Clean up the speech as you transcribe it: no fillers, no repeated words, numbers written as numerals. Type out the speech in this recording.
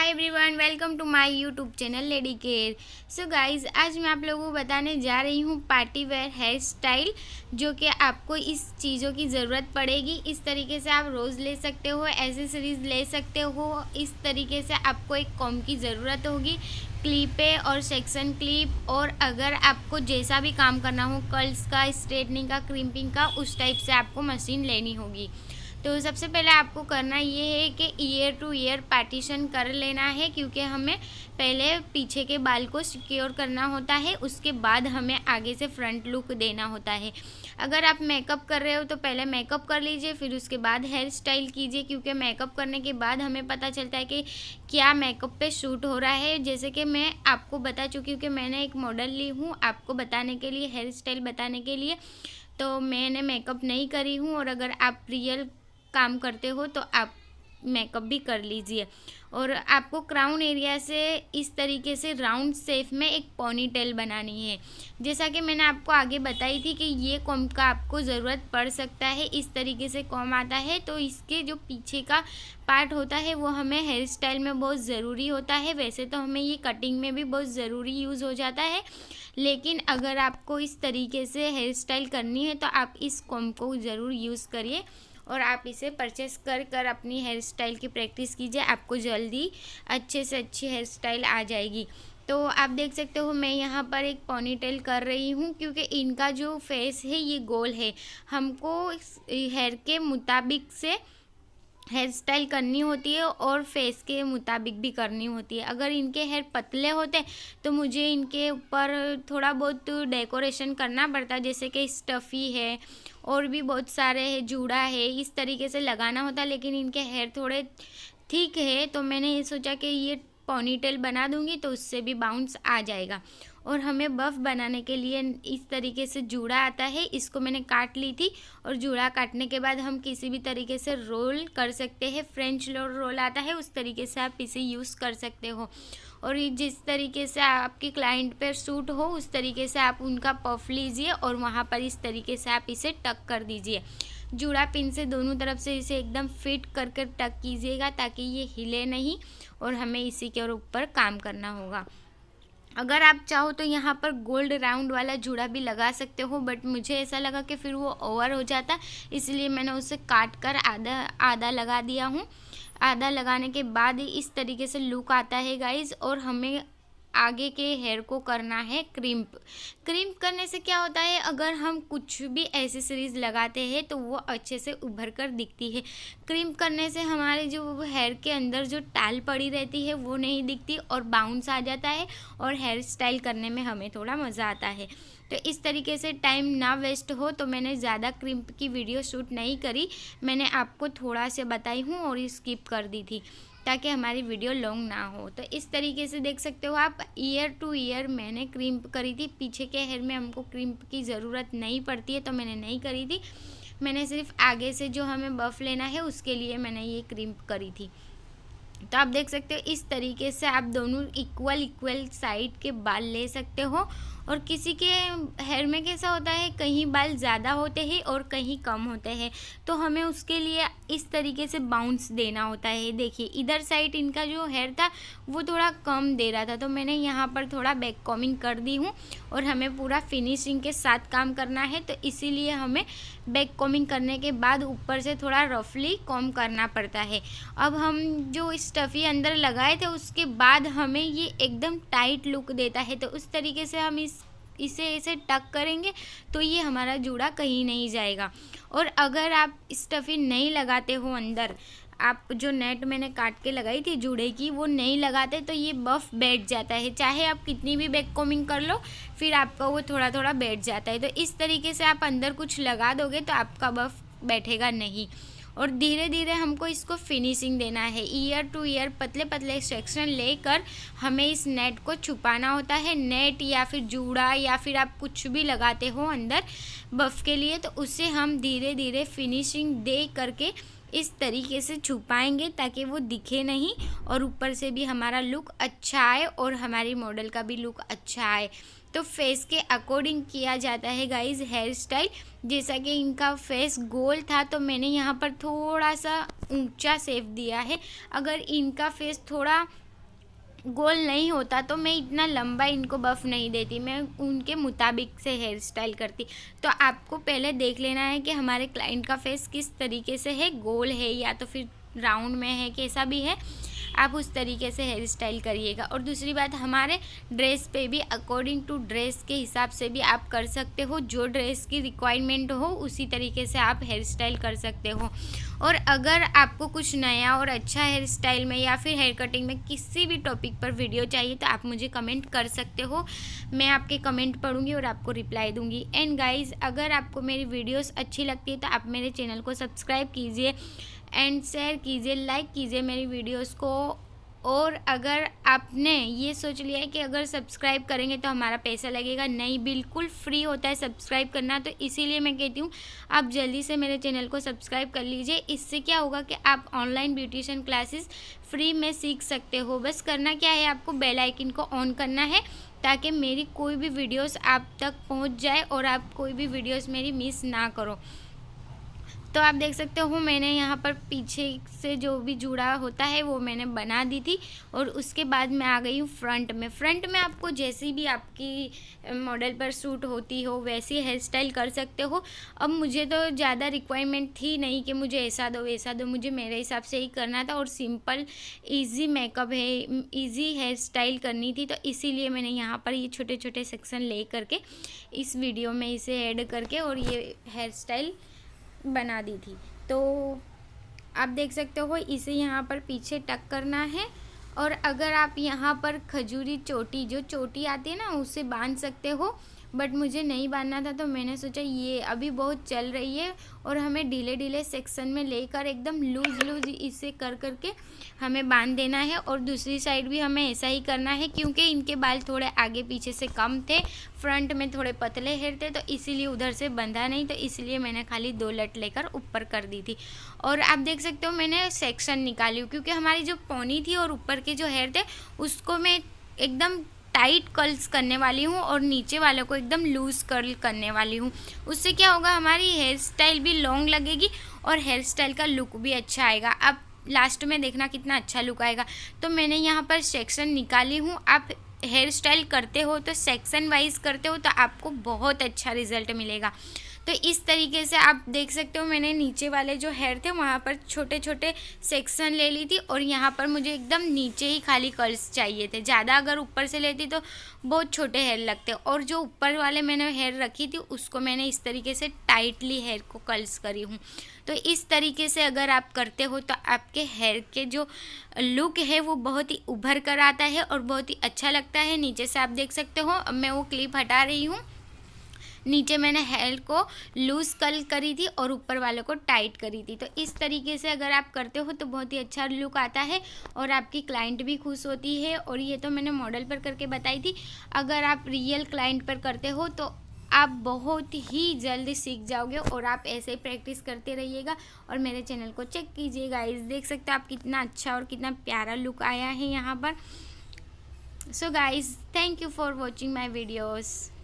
Hi everyone, welcome to my YouTube channel lady care. So guys, आज मैं आप लोगों को बताने जा रही हूँ पार्टी वेयर हेयर स्टाइल, जो कि आपको इस चीज़ों की ज़रूरत पड़ेगी। इस तरीके से आप रोज़ ले सकते हो, एसेसरीज ले सकते हो। इस तरीके से आपको एक कॉम्ब की ज़रूरत होगी, क्लिपें और सेक्शन क्लिप, और अगर आपको जैसा भी काम करना हो, कर्ल्स का, स्ट्रेटनिंग का, क्रिम्पिंग का, उस टाइप से आपको मशीन लेनी होगी। तो सबसे पहले आपको करना ये है कि ईयर टू ईयर पार्टीशन कर लेना है, क्योंकि हमें पहले पीछे के बाल को सिक्योर करना होता है, उसके बाद हमें आगे से फ्रंट लुक देना होता है। अगर आप मेकअप कर रहे हो तो पहले मेकअप कर लीजिए, फिर उसके बाद हेयर स्टाइल कीजिए, क्योंकि मेकअप करने के बाद हमें पता चलता है कि क्या मेकअप पे शूट हो रहा है। जैसे कि मैं आपको बता चुकी हूँ कि मैंने एक मॉडल ली हूँ आपको बताने के लिए, हेयर स्टाइल बताने के लिए, तो मैंने मेकअप नहीं करी हूँ। और अगर आप रियल काम करते हो तो आप मेकअप भी कर लीजिए। और आपको क्राउन एरिया से इस तरीके से राउंड शेप में एक पोनी टेल बनानी है। जैसा कि मैंने आपको आगे बताई थी कि ये कॉम्ब का आपको ज़रूरत पड़ सकता है। इस तरीके से कॉम्ब आता है, तो इसके जो पीछे का पार्ट होता है वो हमें हेयर स्टाइल में बहुत ज़रूरी होता है। वैसे तो हमें ये कटिंग में भी बहुत ज़रूरी यूज़ हो जाता है, लेकिन अगर आपको इस तरीके से हेयर स्टाइल करनी है तो आप इस कॉम्ब को ज़रूर यूज़ करिए और आप इसे परचेस कर अपनी हेयर स्टाइल की प्रैक्टिस कीजिए। आपको जल्दी अच्छे से अच्छी हेयर स्टाइल आ जाएगी। तो आप देख सकते हो मैं यहाँ पर एक पोनीटेल कर रही हूँ, क्योंकि इनका जो फेस है ये गोल है। हमको हेयर के मुताबिक से हेयर स्टाइल करनी होती है और फेस के मुताबिक भी करनी होती है। अगर इनके हेयर पतले होते तो मुझे इनके ऊपर थोड़ा बहुत डेकोरेशन करना पड़ता, जैसे कि स्टफ़ी है और भी बहुत सारे है, जूड़ा है, इस तरीके से लगाना होता। लेकिन इनके हेयर थोड़े ठीक है, तो मैंने ये सोचा कि ये पोनीटेल बना दूंगी तो उससे भी बाउंस आ जाएगा। और हमें बफ बनाने के लिए इस तरीके से जूड़ा आता है, इसको मैंने काट ली थी। और जूड़ा काटने के बाद हम किसी भी तरीके से रोल कर सकते हैं। फ्रेंच रोल आता है, उस तरीके से आप इसे यूज़ कर सकते हो। और ये जिस तरीके से आपके क्लाइंट पर सूट हो उस तरीके से आप उनका पफ लीजिए और वहाँ पर इस तरीके से आप इसे टक कर दीजिए। जूड़ा पिन से दोनों तरफ से इसे एकदम फिट कर कर टक कीजिएगा, ताकि ये हिले नहीं। और हमें इसी के ऊपर काम करना होगा। अगर आप चाहो तो यहाँ पर गोल्ड राउंड वाला जूड़ा भी लगा सकते हो, बट मुझे ऐसा लगा कि फिर वो ओवर हो जाता, इसलिए मैंने उसे काट कर आधा आधा लगा दिया हूँ। आधा लगाने के बाद इस तरीके से लुक आता है गाइज़। और हमें आगे के हेयर को करना है क्रिम्प। क्रिम्प करने से क्या होता है, अगर हम कुछ भी एसेसरीज लगाते हैं तो वो अच्छे से उभर कर दिखती है। क्रिम्प करने से हमारे जो हेयर के अंदर जो टाल पड़ी रहती है वो नहीं दिखती और बाउंस आ जाता है, और हेयर स्टाइल करने में हमें थोड़ा मज़ा आता है। तो इस तरीके से टाइम ना वेस्ट हो तो मैंने ज़्यादा क्रिम्प की वीडियो शूट नहीं करी, मैंने आपको थोड़ा से बताई हूँ और स्किप कर दी थी ताकि हमारी वीडियो लॉन्ग ना हो। तो इस तरीके से देख सकते हो आप, ईयर टू ईयर मैंने क्रिम्प करी थी। पीछे के हेयर में हमको क्रिम्प की ज़रूरत नहीं पड़ती है, तो मैंने नहीं करी थी। मैंने सिर्फ आगे से जो हमें बफ लेना है उसके लिए मैंने ये क्रिम्प करी थी। तो आप देख सकते हो इस तरीके से आप दोनों इक्वल साइड के बाल ले सकते हो। और किसी के हेयर में कैसा होता है, कहीं बाल ज़्यादा होते हैं और कहीं कम होते हैं, तो हमें उसके लिए इस तरीके से बाउंस देना होता है। देखिए इधर साइड इनका जो हेयर था वो थोड़ा कम दे रहा था, तो मैंने यहाँ पर थोड़ा बैक कॉमिंग कर दी हूँ। और हमें पूरा फिनिशिंग के साथ काम करना है, तो इसीलिए हमें बैक कॉमिंग करने के बाद ऊपर से थोड़ा रफली कॉम करना पड़ता है। अब हम जो स्टफ़ी अंदर लगाए थे उसके बाद हमें ये एकदम टाइट लुक देता है, तो उस तरीके से हम इसे टक करेंगे तो ये हमारा जूड़ा कहीं नहीं जाएगा। और अगर आप स्टफ़ी नहीं लगाते हो अंदर, आप जो नेट मैंने काट के लगाई थी जूड़े की वो नहीं लगाते, तो ये बफ बैठ जाता है। चाहे आप कितनी भी बैक कॉमिंग कर लो, फिर आपका वो थोड़ा थोड़ा बैठ जाता है। तो इस तरीके से आप अंदर कुछ लगा दोगे तो आपका बफ बैठेगा नहीं। और धीरे धीरे हमको इसको फिनिशिंग देना है। ईयर टू ईयर पतले पतले सेक्शन लेकर हमें इस नेट को छुपाना होता है। नेट या फिर जूड़ा या फिर आप कुछ भी लगाते हो अंदर बफ के लिए, तो उसे हम धीरे धीरे फिनिशिंग दे करके इस तरीके से छुपाएंगे ताकि वो दिखे नहीं, और ऊपर से भी हमारा लुक अच्छा आए और हमारी मॉडल का भी लुक अच्छा आए। तो फेस के अकॉर्डिंग किया जाता है गाइज हेयर स्टाइल। जैसा कि इनका फेस गोल था तो मैंने यहाँ पर थोड़ा सा ऊंचा शेप दिया है। अगर इनका फेस थोड़ा गोल नहीं होता तो मैं इतना लंबा इनको बफ़ नहीं देती, मैं उनके मुताबिक से हेयर स्टाइल करती। तो आपको पहले देख लेना है कि हमारे क्लाइंट का फेस किस तरीके से है, गोल है या तो फिर राउंड में है, कैसा भी है आप उस तरीके से हेयर स्टाइल करिएगा। और दूसरी बात, हमारे ड्रेस पे भी अकॉर्डिंग टू ड्रेस के हिसाब से भी आप कर सकते हो, जो ड्रेस की रिक्वायरमेंट हो उसी तरीके से आप हेयर स्टाइल कर सकते हो। और अगर आपको कुछ नया और अच्छा हेयर स्टाइल में या फिर हेयर कटिंग में किसी भी टॉपिक पर वीडियो चाहिए तो आप मुझे कमेंट कर सकते हो, मैं आपके कमेंट पढ़ूंगी और आपको रिप्लाई दूंगी। एंड गाइज़, अगर आपको मेरी वीडियोस अच्छी लगती है तो आप मेरे चैनल को सब्सक्राइब कीजिए एंड शेयर कीजिए, लाइक कीजिए मेरी वीडियोस को। और अगर आपने ये सोच लिया है कि अगर सब्सक्राइब करेंगे तो हमारा पैसा लगेगा, नहीं, बिल्कुल फ्री होता है सब्सक्राइब करना। तो इसीलिए मैं कहती हूँ आप जल्दी से मेरे चैनल को सब्सक्राइब कर लीजिए। इससे क्या होगा कि आप ऑनलाइन ब्यूटिशियन क्लासेस फ्री में सीख सकते हो। बस करना क्या है, आपको बेल आइकन को ऑन करना है ताकि मेरी कोई भी वीडियोस आप तक पहुंच जाए और आप कोई भी वीडियोस मेरी मिस ना करो। तो आप देख सकते हो मैंने यहाँ पर पीछे से जो भी जुड़ा होता है वो मैंने बना दी थी और उसके बाद मैं आ गई हूँ फ्रंट में। फ्रंट में आपको जैसी भी आपकी मॉडल पर सूट होती हो वैसी हेयर स्टाइल कर सकते हो। अब मुझे तो ज़्यादा रिक्वायरमेंट थी नहीं कि मुझे ऐसा दो वैसा दो, मुझे मेरे हिसाब से ही करना था और सिंपल इजी मेकअप है, इजी हेयर स्टाइल करनी थी। तो इसीलिए मैंने यहाँ पर ये छोटे छोटे सेक्शन ले करके इस वीडियो में इसे ऐड करके और ये हेयर स्टाइल बना दी थी। तो आप देख सकते हो इसे यहाँ पर पीछे टक करना है। और अगर आप यहाँ पर खजूरी चोटी, जो चोटी आती है ना, उससे बांध सकते हो, बट मुझे नहीं बांधना था तो मैंने सोचा ये अभी बहुत चल रही है और हमें ढीले ढीले सेक्शन में लेकर एकदम लूज लूज इसे कर करके हमें बांध देना है। और दूसरी साइड भी हमें ऐसा ही करना है क्योंकि इनके बाल थोड़े आगे पीछे से कम थे, फ्रंट में थोड़े पतले हेयर थे, तो इसीलिए उधर से बंधा नहीं, तो इसलिए मैंने खाली 2 लट लेकर ऊपर कर दी थी। और आप देख सकते हो मैंने सेक्शन निकाली हूँ क्योंकि हमारी जो पोनी थी और ऊपर के जो हेयर थे उसको मैं एकदम टाइट कर्ल्स करने वाली हूँ और नीचे वालों को एकदम लूज़ कर्ल करने वाली हूँ। उससे क्या होगा, हमारी हेयर स्टाइल भी लॉन्ग लगेगी और हेयर स्टाइल का लुक भी अच्छा आएगा। अब लास्ट में देखना कितना अच्छा लुक आएगा। तो मैंने यहाँ पर सेक्शन निकाली हूँ। आप हेयर स्टाइल करते हो तो सेक्शन वाइज करते हो तो आपको बहुत अच्छा रिजल्ट मिलेगा। तो इस तरीके से आप देख सकते हो मैंने नीचे वाले जो हेयर थे वहाँ पर छोटे छोटे सेक्शन ले ली थी और यहाँ पर मुझे एकदम नीचे ही खाली कर्ल्स चाहिए थे। ज़्यादा अगर ऊपर से लेती तो बहुत छोटे हेयर लगते। और जो ऊपर वाले मैंने हेयर रखी थी उसको मैंने इस तरीके से टाइटली हेयर को कर्ल्स करी हूँ। तो इस तरीके से अगर आप करते हो तो आपके हेयर के जो लुक है वो बहुत ही उभर कर आता है और बहुत ही अच्छा लगता है। नीचे से आप देख सकते हो, अब मैं वो क्लिप हटा रही हूँ। नीचे मैंने हेयर को लूज़ कर्ल करी थी और ऊपर वालों को टाइट करी थी। तो इस तरीके से अगर आप करते हो तो बहुत ही अच्छा लुक आता है और आपकी क्लाइंट भी खुश होती है। और ये तो मैंने मॉडल पर करके बताई थी। अगर आप रियल क्लाइंट पर करते हो तो आप बहुत ही जल्दी सीख जाओगे और आप ऐसे ही प्रैक्टिस करते रहिएगा। और मेरे चैनल को चेक कीजिए गाइस, देख सकते हो आप कितना अच्छा और कितना प्यारा लुक आया है यहाँ पर। So guys, thank you for watching my videos.